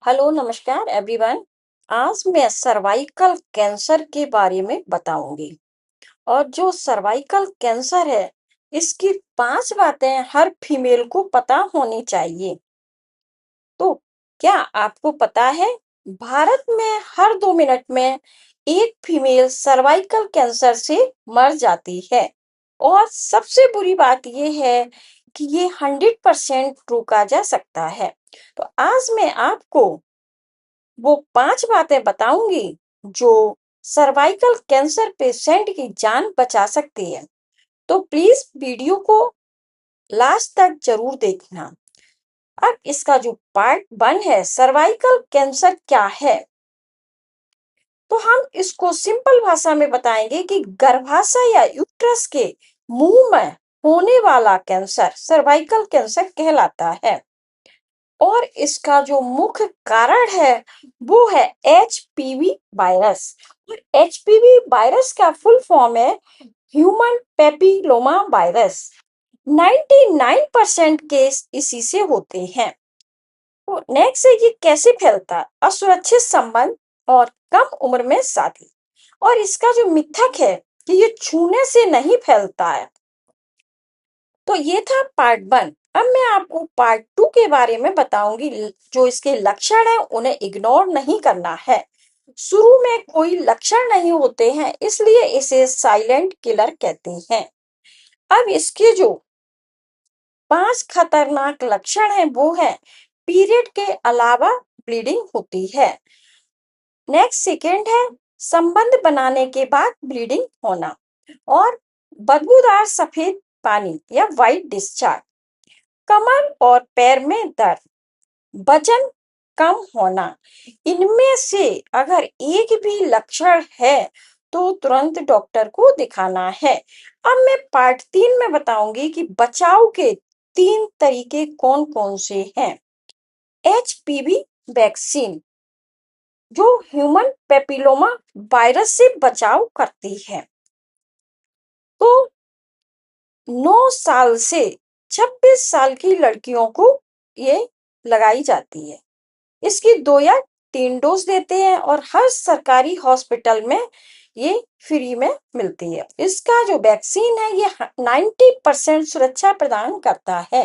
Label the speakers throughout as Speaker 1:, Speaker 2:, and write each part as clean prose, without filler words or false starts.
Speaker 1: Hello नमस्कार everyone. आज मैं सर्वाइकल कैंसर के बारे में बताऊंगी। और जो सर्वाइकल कैंसर है, इसकी 5 बातें हर फीमेल को पता होनी चाहिए। तो क्या आपको पता है, भारत में हर 2 मिनट में एक फीमेल सर्वाइकल कैंसर से मर जाती है। और सबसे बुरी बात यह है कि ये 100% रोका जा सकता है। तो आज मैं आपको वो 5 बातें बताऊंगी जो सर्वाइकल कैंसर पेशेंट की जान बचा सकती है। तो प्लीज वीडियो को लास्ट तक जरूर देखना। अब इसका जो पार्ट 1 है, सर्वाइकल कैंसर क्या है, तो हम इसको सिंपल भाषा में बताएंगे कि गर्भाशय या यूट्रस के मुंह में होने वाला कैंसर सर्वाइकल कैंसर कहलाता है। और इसका जो मुख्य कारण है वो है एचपीवी वायरस। और एचपीवी वायरस का फुल फॉर्म है ह्यूमन पेपिलोमा वायरस। 99% केस इसी से होते हैं। तो नेक्स्ट है, ये कैसे फैलता है? असुरक्षित संबंध और कम उम्र में शादी। और इसका जो मिथक है कि ये छूने से नहीं फैलता है। तो ये था पार्ट 1। अब मैं आपको पार्ट 2 के बारे में बताऊंगी। जो इसके लक्षण है उन्हें इग्नोर नहीं करना है। शुरू में कोई लक्षण नहीं होते हैं, इसलिए इसे साइलेंट किलर कहते हैं। अब इसके जो 5 खतरनाक लक्षण हैं वो है पीरियड के अलावा ब्लीडिंग होती है। नेक्स्ट सेकेंड है संबंध बनाने के बाद ब्लीडिंग होना। और बदबूदार सफेद पानी या वाइट डिस्चार्ज। कमर और पैर में दर्द, वजन कम होना। इनमें से अगर एक भी लक्षण है तो तुरंत डॉक्टर को दिखाना है। अब मैं पार्ट 3 में बताऊंगी कि बचाव के 3 तरीके कौन कौन से हैं। एचपीवी वैक्सीन जो ह्यूमन पेपिलोमा वायरस से बचाव करती है। तो 9 साल से 26 साल की लड़कियों को ये लगाई जाती है। इसकी 2 या 3 डोज देते हैं और हर सरकारी हॉस्पिटल में ये फ्री में मिलती है। इसका जो वैक्सीन है ये 90% सुरक्षा प्रदान करता है।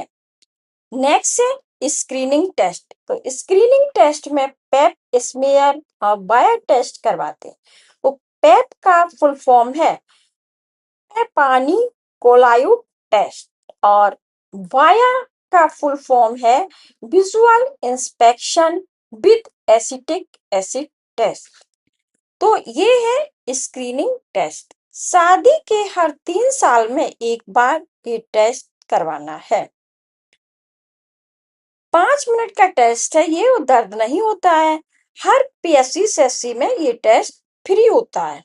Speaker 1: नेक्स्ट है स्क्रीनिंग टेस्ट। तो स्क्रीनिंग टेस्ट में पेप स्मेयर और बायो टेस्ट करवाते हैं। वो पेप का फुल फॉर्म है पानी कोलायु टेस्ट। और वाया का फुल फॉर्म है visual inspection with acetic acid test. तो ये है स्क्रीनिंग टेस्ट। शादी के हर 3 साल में एक बार ये टेस्ट करवाना है। 5 मिनट का टेस्ट है ये, दर्द नहीं होता है। हर पीएससी सेसी में ये टेस्ट फ्री होता है।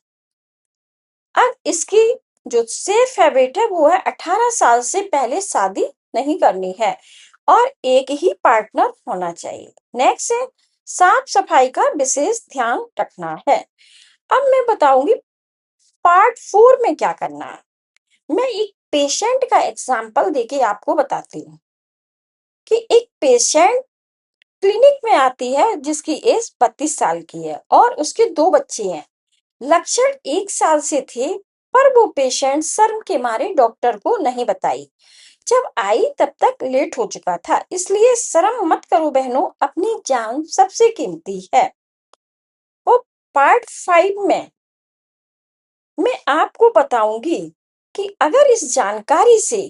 Speaker 1: अब इसकी जो सेफ हैबिट है वो है 18 साल से पहले शादी नहीं करनी है और एक ही पार्टनर होना चाहिए। नेक्स्ट है साफ सफाई का विशेष ध्यान रखना है। अब मैं बताऊंगी पार्ट 4 में क्या करना है। मैं एक पेशेंट का एग्जाम्पल देके आपको बताती हूँ कि एक पेशेंट क्लिनिक में आती है जिसकी एज 32 साल की है और उसके 2 बच्चे हैं। लक्षण 1 साल से थे, पर वो पेशेंट शर्म के मारे डॉक्टर को नहीं बताई। जब आई तब तक लेट हो चुका था, इसलिए शर्म मत करो बहनों, अपनी जान सबसे कीमती है। और पार्ट 5 में मैं आपको बताऊंगी कि अगर इस जानकारी से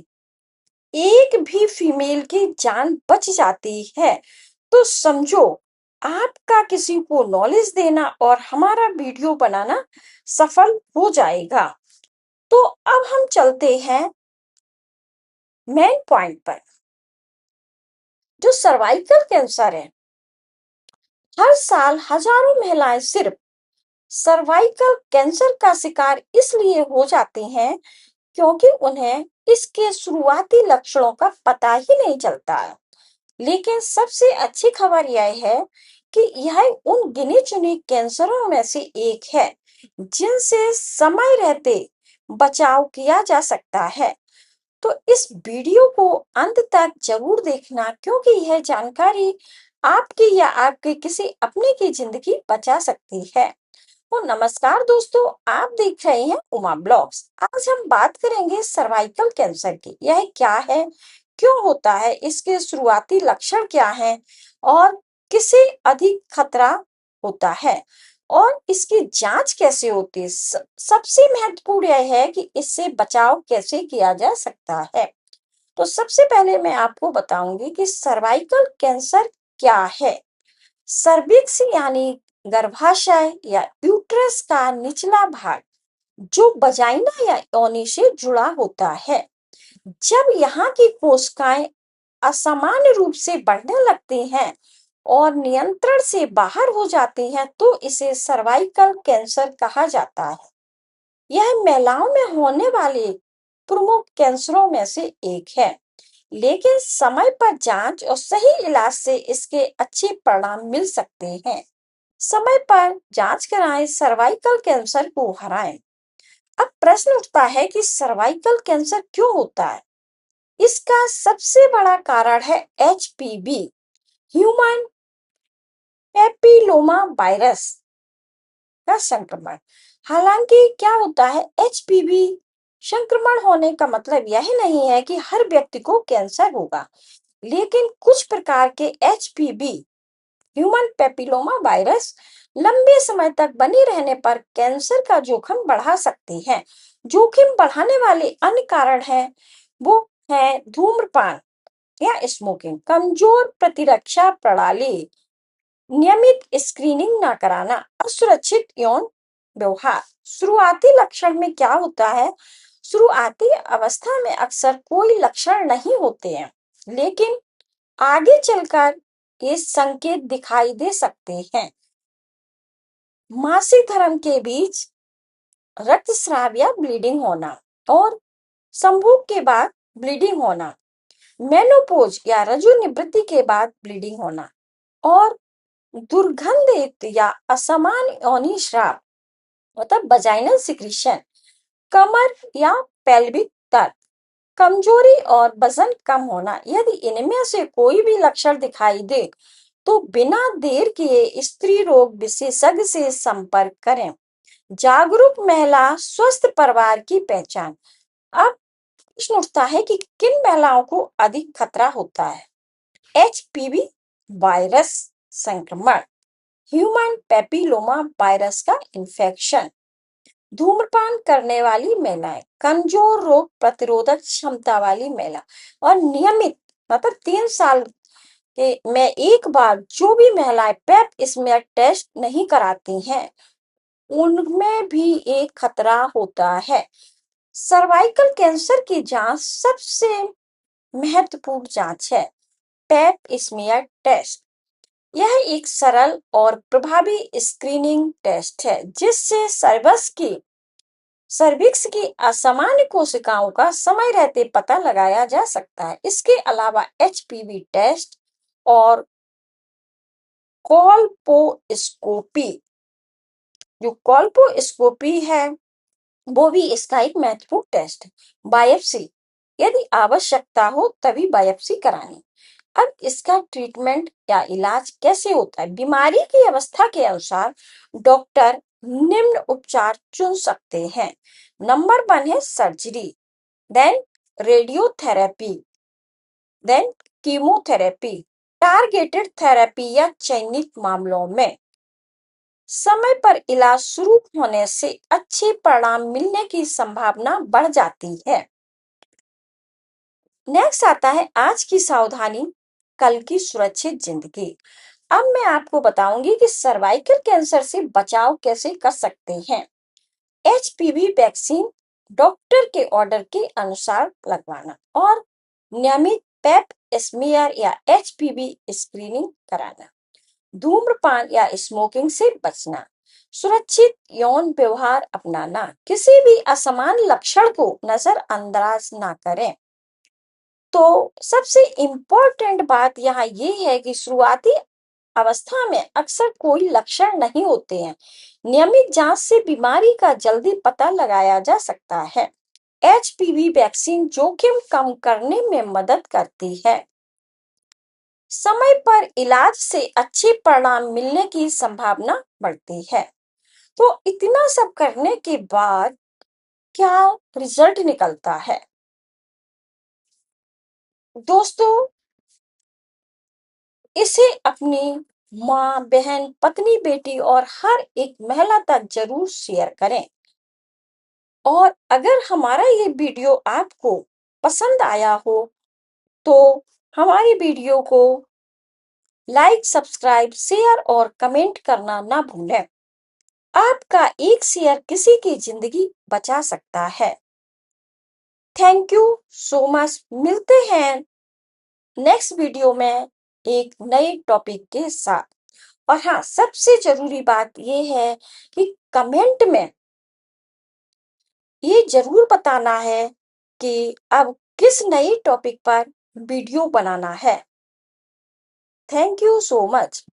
Speaker 1: एक भी फीमेल की जान बच जाती है तो समझो आपका किसी को नॉलेज देना और हमारा वीडियो बनाना सफल हो जाएगा। तो अब हम चलते हैं मेन पॉइंट पर। जो सर्वाइकल कैंसर है, हर साल हजारों महिलाएं सिर्फ सर्वाइकल कैंसर का शिकार इसलिए हो जाती हैं क्योंकि उन्हें इसके शुरुआती लक्षणों का पता ही नहीं चलता है। लेकिन सबसे अच्छी खबर यह है कि यह उन गिने चुने कैंसरों में से एक है जिनसे समय रहते बचाव किया जा सकता है। तो इस वीडियो को अंत तक जरूर देखना, क्योंकि यह जानकारी आपकी या आपके किसी अपने की जिंदगी बचा सकती है। तो नमस्कार दोस्तों, आप देख रहे हैं उमा ब्लॉग्स। आज हम बात करेंगे सर्वाइकल कैंसर की। यह क्या है, क्यों होता है, इसके शुरुआती लक्षण क्या हैं और किसे अधिक खतरा होता है और इसकी जांच कैसे होती है। सबसे महत्वपूर्ण यह है कि इससे बचाव कैसे किया जा सकता है। तो सबसे पहले मैं आपको बताऊंगी कि सर्वाइकल कैंसर क्या है। सर्विक्स यानी गर्भाशय या यूट्रस का निचला भाग जो वजाइना या योनि से जुड़ा होता है। जब यहाँ की कोशिकाएं असामान्य रूप से बढ़ने लगती हैं और नियंत्रण से बाहर हो जाती हैं तो इसे सर्वाइकल कैंसर कहा जाता है। यह महिलाओं में होने वाले प्रमुख कैंसरों में से एक है, लेकिन समय पर जांच और सही इलाज से इसके अच्छे परिणाम मिल सकते हैं। समय पर जांच कराएं, सर्वाइकल कैंसर को हराएं। अब प्रश्न उठता है कि सर्वाइकल कैंसर क्यों होता है। इसका सबसे बड़ा कारण है एचपीवी, ह्यूमन पैपिलोमा वायरस का संक्रमण। हालांकि क्या होता है, एचपीवी संक्रमण होने का मतलब यह नहीं है कि हर व्यक्ति को कैंसर होगा, लेकिन कुछ प्रकार के एचपीवी, ह्यूमन पैपिलोमा वायरस लंबे समय तक बने रहने पर कैंसर का जोखिम बढ़ा सकती हैं। जोखिम बढ़ाने वाले अन्य कारण हैं, वो है धूम्रपान या स्मोकिंग, कमजोर प्रतिरक्षा प्रणाली, नियमित स्क्रीनिंग न कराना, असुरक्षित यौन व्यवहार। शुरुआती लक्षण में क्या होता है, शुरुआती अवस्था में अक्सर कोई लक्षण नहीं होते हैं, लेकिन आगे चलकर ये संकेत दिखाई दे सकते हैं। मासिक धर्म के बीच रक्तस्राव या ब्लीडिंग होना और संभोग के बाद ब्लीडिंग होना, मेनोपॉज या रजोनिवृत्ति के बाद ब्लीडिंग होना और दुर्गंधित या असमान योनि स्राव मतलब वजाइनल सिक्रीशन, कमर या पेल्विक दर्द, कमजोरी और वजन कम होना। यदि इनमें से कोई भी लक्षण दिखाई दे तो बिना देर किए स्त्री रोग विशेषज्ञ से संपर्क करें। जागरूक महिला स्वस्थ परिवार की पहचान। अब प्रश्न उठता है कि किन महिलाओं को अधिक खतरा होता है। एचपीवी वायरस संक्रमण, ह्यूमन पैपिलोमा वायरस का इन्फेक्शन, धूम्रपान करने वाली महिलाएं, कमजोर रोग प्रतिरोधक क्षमता वाली महिला और नियमित मतलब 3 साल के में एक बार जो भी महिलाएं पेप स्मीयर टेस्ट नहीं कराती हैं उनमें भी एक खतरा होता है। सर्वाइकल कैंसर की जांच सबसे महत्वपूर्ण जांच है पेप स्मीयर टेस्ट। यह एक सरल और प्रभावी स्क्रीनिंग टेस्ट है जिससे सर्विक्स की असामान्य कोशिकाओं का समय रहते पता लगाया जा सकता है। इसके अलावा एचपीवी टेस्ट और कॉल्पोस्कोपी, जो कॉल्पोस्कोपी है वो भी इसका एक महत्वपूर्ण टेस्ट है। बायोप्सी, यदि आवश्यकता हो तभी बायोप्सी करानी। अब इसका ट्रीटमेंट या इलाज कैसे होता है। बीमारी की अवस्था के अनुसार डॉक्टर निम्न उपचार चुन सकते हैं। नंबर 1 है surgery, then radiotherapy, then chemotherapy. Targeted therapy या चयनित मामलों में समय पर इलाज शुरू होने से अच्छे परिणाम मिलने की संभावना बढ़ जाती है। नेक्स्ट आता है आज की सावधानी, कल की सुरक्षित जिंदगी। अब मैं आपको बताऊंगी कि सर्वाइकल कैंसर से बचाव कैसे कर सकते हैं। एचपीवी वैक्सीन डॉक्टर के ऑर्डर के अनुसार लगवाना और नियमित पेप स्मीयर या एचपीवी स्क्रीनिंग कराना। धूम्रपान या स्मोकिंग से बचना, सुरक्षित यौन व्यवहार अपनाना, किसी भी असमान लक्षण को नजरअंदाज ना करें। तो सबसे इम्पोर्टेंट बात यहाँ ये है कि शुरुआती अवस्था में अक्सर कोई लक्षण नहीं होते हैं। नियमित जांच से बीमारी का जल्दी पता लगाया जा सकता है। एचपीवी वैक्सीन जोखिम कम करने में मदद करती है। समय पर इलाज से अच्छे परिणाम मिलने की संभावना बढ़ती है। तो इतना सब करने के बाद क्या रिजल्ट निकलता है? दोस्तों, इसे अपनी माँ, बहन, पत्नी, बेटी और हर एक महिला तक जरूर शेयर करें। और अगर हमारा ये वीडियो आपको पसंद आया हो तो हमारी वीडियो को लाइक, सब्सक्राइब, शेयर और कमेंट करना ना भूलें। आपका एक शेयर किसी की जिंदगी बचा सकता है। Thank you so much. मिलते हैं नेक्स्ट वीडियो में एक नए टॉपिक के साथ। और हाँ, सबसे जरूरी बात यह है कि कमेंट में ये जरूर बताना है कि अब किस नए टॉपिक पर वीडियो बनाना है। Thank you so much.